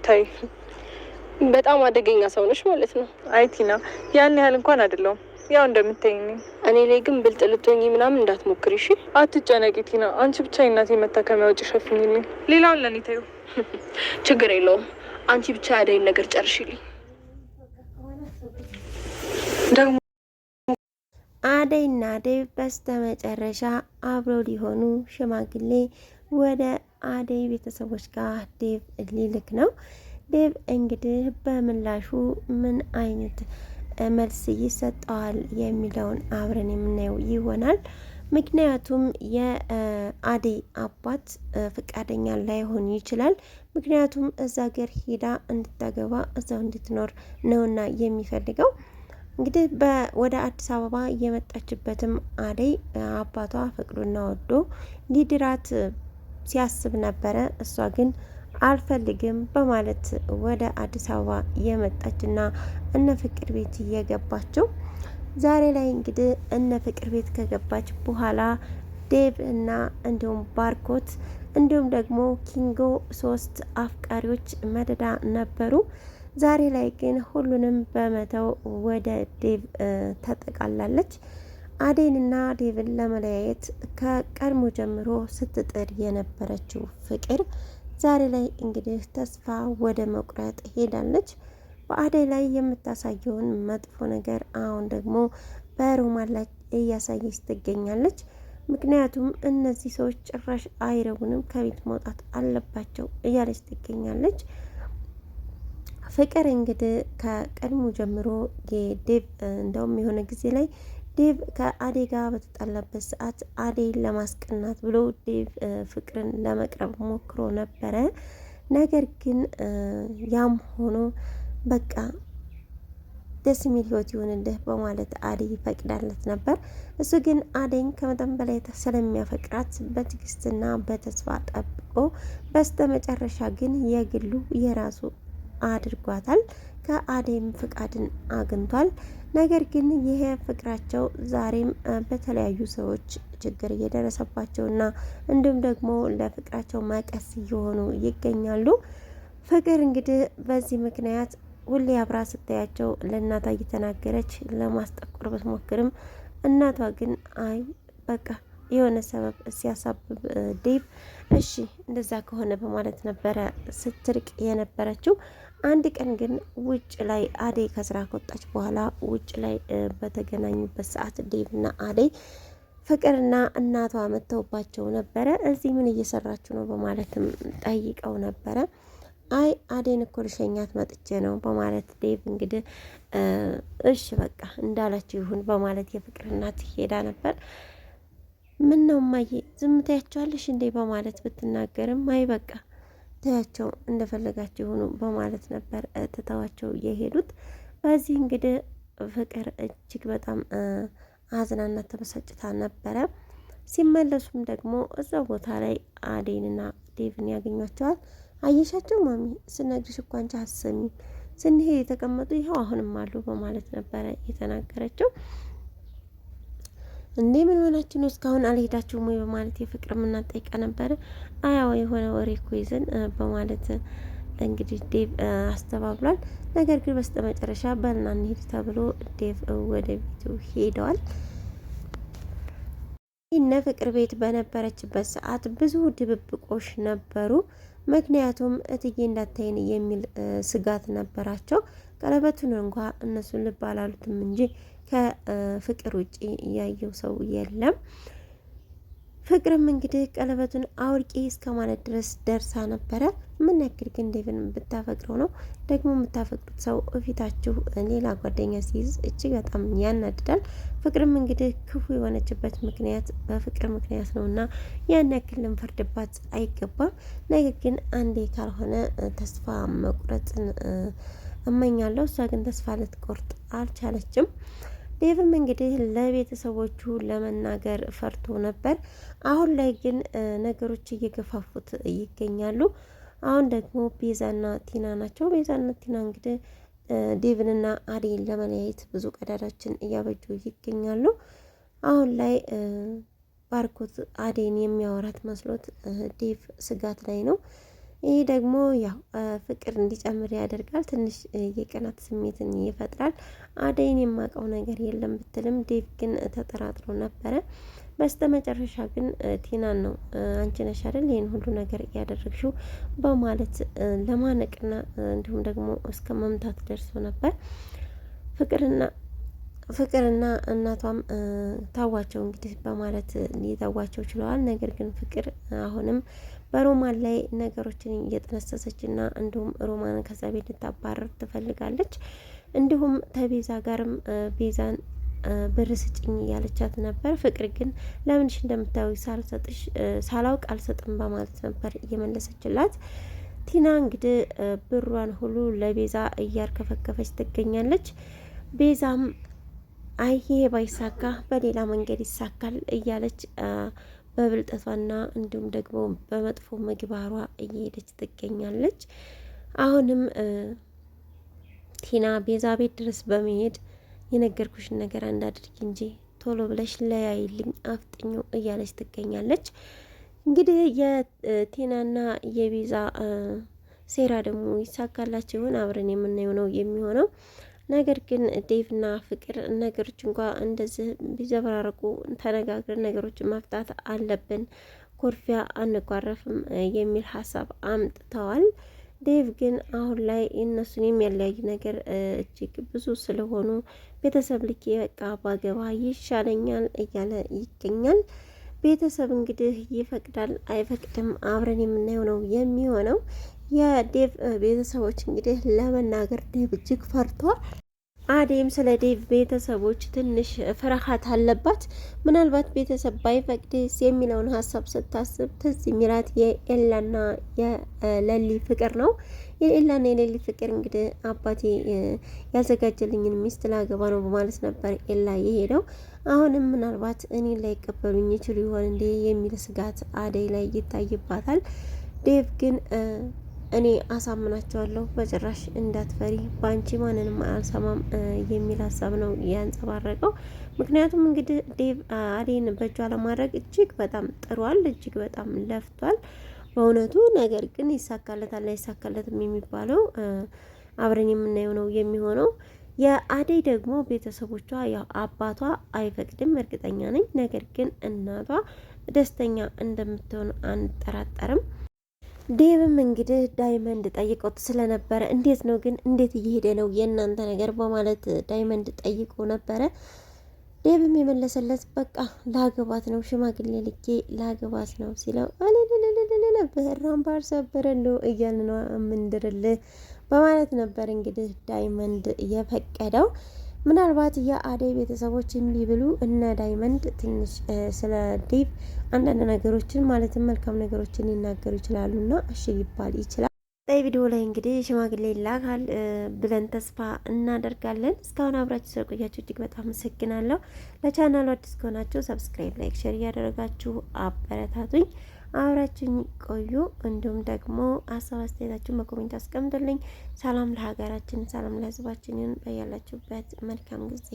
ታይ በጣም አደገኛ ሰው ነሽ ማለት ነው። አይ ቲና ያን ያህል እንኳን አይደለሁም። ያው እንደምታይኝ እኔ ላይ ግን ብልጥ ልትሆኚ ምናምን እንዳትሞክሪ እሺ። አትጨነቂ ቲና፣ አንቺ ብቻ የእናቴ መታከሚያ ወጪ ሸፍኝልኝ። ሌላውን ለኔ ተይው። ችግር የለውም። አንቺ ብቻ ያደይን ነገር ጨርሽልኝ። ደግሞ አደይና ዴቭ በስተመጨረሻ አብረው ሊሆኑ ሽማግሌ ወደ አደይ ቤተሰቦች ጋር ዴቭ ሊልክ ነው። ዴቭ እንግዲህ በምላሹ ምን አይነት መልስ ይሰጠዋል የሚለውን አብረን የምናየው ይሆናል። ምክንያቱም የአደይ አባት ፍቃደኛ ላይሆን ይችላል። ምክንያቱም እዛ ሀገር ሄዳ እንድታገባ እዛው እንድትኖር ነውና የሚፈልገው። እንግዲህ ወደ አዲስ አበባ የመጣችበትም አደይ አባቷ ፈቅዶና ወዶ ሊድራት ሲያስብ ነበረ። እሷ ግን አልፈልግም በማለት ወደ አዲስ አበባ የመጣችና እነ ፍቅር ቤት እየገባችው። ዛሬ ላይ እንግዲህ እነ ፍቅር ቤት ከገባች በኋላ ዴቭ እና እንዲሁም ባርኮት እንዲሁም ደግሞ ኪንጎ 3 አፍቃሪዎች መደዳ ነበሩ። ዛሬ ላይ ግን ሁሉንም በመተው ወደ ዴቭ ተጠቃላለች። አደይንና ዴቭን ለመለያየት ከቀድሞ ጀምሮ ስትጥር የነበረችው ፍቅር ዛሬ ላይ እንግዲህ ተስፋ ወደ መቁረጥ ሄዳለች። በአደይ ላይ የምታሳየውን መጥፎ ነገር አሁን ደግሞ በሮማን ላይ እያሳየች ትገኛለች። ምክንያቱም እነዚህ ሰዎች ጭራሽ አይረቡንም፣ ከቤት መውጣት አለባቸው እያለች ትገኛለች። ፍቅር እንግዲህ ከቀድሞ ጀምሮ የዴቭ እንደውም የሆነ ጊዜ ላይ ዴቭ ከአደይ ጋር በተጣላበት ሰዓት አደይን ለማስቀናት ብሎ ዴቭ ፍቅርን ለመቅረብ ሞክሮ ነበረ። ነገር ግን ያም ሆኖ በቃ ደስ የሚል ህይወት ይሆንልህ በማለት አደይ ፈቅዳለት ነበር። እሱ ግን አደይን ከመጠን በላይ ስለሚያፈቅራት በትዕግስትና በተስፋ ጠብቆ በስተመጨረሻ ግን የግሉ የራሱ አድርጓታል። ከአደይም ፍቃድን አግኝቷል። ነገር ግን ይሄ ፍቅራቸው ዛሬም በተለያዩ ሰዎች ችግር እየደረሰባቸውና እንዲሁም ደግሞ ለፍቅራቸው መቀስ እየሆኑ ይገኛሉ። ፍቅር እንግዲህ በዚህ ምክንያት ሁሌ አብራ ስታያቸው ለእናቷ እየተናገረች ለማስጠቆር ብትሞክርም እናቷ ግን አይ በቃ የሆነ ሰበብ ሲያሳብብ ዴቭ እሺ እንደዛ ከሆነ በማለት ነበረ ስትርቅ የነበረችው። አንድ ቀን ግን ውጭ ላይ አደይ ከስራ ከወጣች በኋላ ውጭ ላይ በተገናኙበት ሰዓት ዴቭና አደይ ፍቅርና እናቷ መተውባቸው ነበረ። እዚህ ምን እየሰራችሁ ነው በማለትም ጠይቀው ነበረ። አይ አደይን እኮ ልሸኛት መጥቼ ነው በማለት ዴቭ እንግዲህ እሺ በቃ እንዳላችሁ ይሁን በማለት የፍቅር እናት ሄዳ ነበር። ምን ነው እማዬ ዝም ታያቸዋለሽ እንዴ በማለት ብትናገርም አይ በቃ ታያቸው እንደፈለጋቸው ይሁኑ በማለት ነበር ትተዋቸው የሄዱት። በዚህ እንግዲህ ፍቅር እጅግ በጣም አዝናና ተበሳጭታ ነበረ። ሲመለሱም ደግሞ እዛው ቦታ ላይ አደይንና ዴቭን ያገኟቸዋል። አየሻቸው ማሚ ስነግርሽ እኮ አንቺ አትሰሚም፣ ስንሄድ የተቀመጡ ይኸው አሁንም አሉ በማለት ነበረ የተናገረችው። እንዴ ምን ሆናችሁ ነው እስካሁን አልሄዳችሁም ወይ በማለት የፍቅር እናት ጠይቃ ነበረ። አያው የሆነ ወሬ እኮ ይዘን በማለት እንግዲህ ዴቭ አስተባብሏል። ነገር ግን በስተመጨረሻ በልና እንሂድ ተብሎ ዴቭ ወደ ቤቱ ሄደዋል። እነ ፍቅር ቤት በነበረችበት ሰዓት ብዙ ድብብቆሽ ነበሩ። ምክንያቱም እትዬ እንዳታይን የሚል ስጋት ነበራቸው። ቀለበቱን እንኳ እነሱን ልብ አላሉትም እንጂ ከፍቅር ውጪ ያየው ሰው የለም። ፍቅርም እንግዲህ ቀለበቱን አውርቂ እስከ ማለት ድረስ ደርሳ ነበረ። ምን ያክል ግን ዴቭን ብታፈቅረው ነው ደግሞ የምታፈቅሩት ሰው እፊታችሁ ሌላ ጓደኛ ሲይዝ እጅግ በጣም ያናድዳል። ፍቅርም እንግዲህ ክፉ የሆነችበት ምክንያት በፍቅር ምክንያት ነው እና ያን ያክል ልንፈርድባት አይገባም። ነገር ግን አንዴ ካልሆነ ተስፋ መቁረጥን እመኛለሁ። እሷ ግን ተስፋ ልትቆርጥ አልቻለችም። ዴቭም እንግዲህ ለቤተሰቦቹ ለመናገር ፈርቶ ነበር። አሁን ላይ ግን ነገሮች እየገፋፉት ይገኛሉ። አሁን ደግሞ ቤዛና ቲና ናቸው። ቤዛና ቲና እንግዲህ ዴቭንና አደይን ለመለያየት ብዙ ቀዳዳችን እያበጁ ይገኛሉ። አሁን ላይ ባርኮት አደይን የሚያወራት መስሎት ዴቭ ስጋት ላይ ነው። ይህ ደግሞ ያው ፍቅር እንዲጨምር ያደርጋል። ትንሽ የቅናት ስሜትን ይፈጥራል። አደይን የማውቀው ነገር የለም ብትልም ዴቭ ግን ተጠራጥሮ ነበረ። በስተመጨረሻ ግን ቲናን ነው አንቺ ነሽ አይደል ይሄን ሁሉ ነገር ያደረግሽው በማለት ለማነቅና እንዲሁም ደግሞ እስከ መምታት ደርሶ ነበር። ፍቅርና እናቷም ታዋቸው እንግዲህ በማለት ሊተዋቸው ችለዋል። ነገር ግን ፍቅር አሁንም በሮማን ላይ ነገሮችን እየጠነሰሰችና እንዲሁም ሮማንን ከዛ ቤት ልታባረር ትፈልጋለች። እንዲሁም ከቤዛ ጋርም ቤዛን ብር ስጭኝ ያለቻት ነበር። ፍቅር ግን ለምንሽ እንደምታዩ ሳላውቅ አልሰጥም በማለት ነበር እየመለሰችላት። ቲና እንግዲህ ብሯን ሁሉ ለቤዛ እያርከፈከፈች ትገኛለች። ቤዛም ይሄ ባይሳካ በሌላ መንገድ ይሳካል እያለች በብልጠቷና እንዲሁም ደግሞ በመጥፎ ምግባሯ እየሄደች ትገኛለች። አሁንም ቲና ቤዛ ቤት ድረስ በመሄድ የነገርኩሽን ነገር እንዳድርጊ እንጂ ቶሎ ብለሽ ለያይልኝ አፍጥኙ እያለች ትገኛለች። እንግዲህ የቲናና የቤዛ ሴራ ደግሞ ይሳካላቸው ይሆን? አብረን የምናየው ነው የሚሆነው። ነገር ግን ዴቭና ፍቅር ነገሮች እንኳ እንደዚህ ቢዘበራረቁ ተነጋግረን ነገሮችን መፍታት አለብን፣ ኮርፊያ አንጓረፍም የሚል ሀሳብ አምጥተዋል። ዴቭ ግን አሁን ላይ እነሱን የሚያለያዩ ነገር እጅግ ብዙ ስለሆኑ ቤተሰብ ልኬ በቃ ባገባ ይሻለኛል እያለ ይገኛል። ቤተሰብ እንግዲህ ይፈቅዳል አይፈቅድም አብረን የምናየው ነው የሚሆነው። የዴቭ ቤተሰቦች እንግዲህ ለመናገር ዴቭ እጅግ ፈርቷል። አዴም ስለ ዴቭ ቤተሰቦች ትንሽ ፍርሃት አለባት። ምናልባት ቤተሰብ ባይፈቅድስ የሚለውን ሀሳብ ስታስብ ትዝ የሚላት የኤላና የለሊ ፍቅር ነው። የኤላና የለሊ ፍቅር እንግዲህ አባቴ ያዘጋጀልኝን ሚስት ላገባ ነው በማለት ነበር ኤላ የሄደው። አሁንም ምናልባት እኔን ላይቀበሉኝ ይችሉ ይሆን እንዴ የሚል ስጋት አደይ ላይ ይታይባታል። ዴቭ ግን እኔ አሳምናቸዋለሁ፣ በጭራሽ እንዳትፈሪ፣ በአንቺ ማንንም አልሰማም የሚል ሀሳብ ነው ያንጸባረቀው። ምክንያቱም እንግዲህ ዴቭ አደይን በእጇ ለማድረግ እጅግ በጣም ጥሯል፣ እጅግ በጣም ለፍቷል በእውነቱ። ነገር ግን ይሳካለታል አይሳካለትም የሚባለው አብረን የምናየው ነው የሚሆነው። የአደይ ደግሞ ቤተሰቦቿ ያው አባቷ አይፈቅድም እርግጠኛ ነኝ። ነገር ግን እናቷ ደስተኛ እንደምትሆን አንጠራጠርም። ዴቭም እንግዲህ ዳይመንድ ጠይቆት ስለነበረ እንዴት ነው ግን እንዴት እየሄደ ነው የእናንተ ነገር በማለት ዳይመንድ ጠይቆ ነበረ። ዴቭም የመለሰለት በቃ ላገባት ነው ሽማግሌ ልኬ ላገባት ነው ሲለው አለለለለለ በራምባር ሰበረሉ እያልን ነው የምንድርልህ በማለት ነበር እንግዲህ ዳይመንድ የፈቀደው። ምናልባት የአደይ ቤተሰቦች እምቢ ብሉ እነ ዳይመንድ ትንሽ ስለ ዴቭ አንዳንድ ነገሮችን ማለትም መልካም ነገሮችን ሊናገሩ ይችላሉና እሺ ሊባል ይችላል። ቀጣይ ቪዲዮ ላይ እንግዲህ ሽማግሌ ይላካል ብለን ተስፋ እናደርጋለን። እስካሁን አብራችሁ ስለቆያችሁ እጅግ በጣም አመሰግናለሁ። ለቻናሉ አዲስ ከሆናችሁ ሰብስክራይብ፣ ላይክ፣ ሼር እያደረጋችሁ አበረታቱኝ። አብራችሁኝ ቆዩ። እንዲሁም ደግሞ ሀሳብ አስተያየታችሁን በኮሜንት አስቀምጡልኝ። ሰላም ለሀገራችን፣ ሰላም ለሕዝባችን። በያላችሁበት መልካም ጊዜ